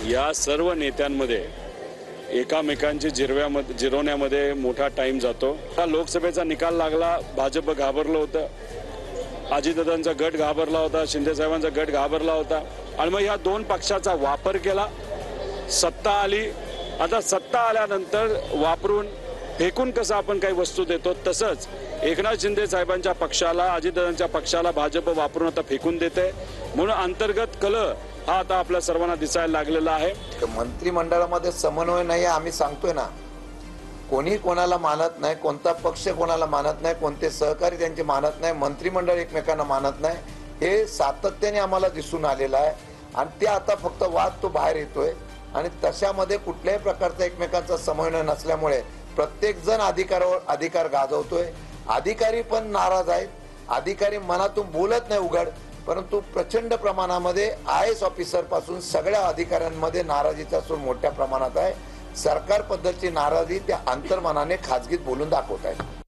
या सर्व नेत्यांमध्ये एकामेकांची जिरवण्यामध्ये मोठा टाइम जातो। लोकसभेचा निकाल लागला, भाजप घाबरलं होतं, अजितदादांचा गट घाबरला होता, शिंदे साहेबांचा गट घाबरला होता आणि मग या दोन पक्षाचा वापर केला। सत्ता आली, आता सत्ता आल्यानंतर वापरून फेकून कसं आपण काही वस्तू देतो तसंच एकनाथ शिंदे साहेबांच्या पक्षाला, अजितदादांच्या पक्षाला भाजप वापरून आता फेकून देते। म्हणून अंतर्गत कलह हा आता आपल्या सर्वांना दिसायला लागलेला आहे। मंत्रिमंडळामध्ये समन्वय नाही आम्ही सांगतोय ना, कोणी कोणाला मानत नाही, कोणता पक्ष कोणाला मानत नाही, कोणते सहकारी त्यांचे मानत नाही, मंत्रिमंडळ एकमेकांना मानत नाही, हे सातत्याने आम्हाला दिसून आलेलं आहे। आणि ते आता फक्त वाद तो बाहेर येतोय आणि तशामध्ये कुठल्याही प्रकारचा एकमेकांचा समन्वय नसल्यामुळे प्रत्येक जण अधिकार गाजवतोय। अधिकारी पण नाराज आहेत, अधिकारी मनातून बोलत नाही उघड, परंतु प्रचंड प्रमाणामध्ये IAS ऑफिसर पासून सगळ्या अधिकाऱ्यांमध्ये नाराजीचा सूर मोठ्या प्रमाणात आहे। सरकार पद्धतीची नाराजी त्या अंतर्मनाने खाजगीत बोलून दाखवत आहेत।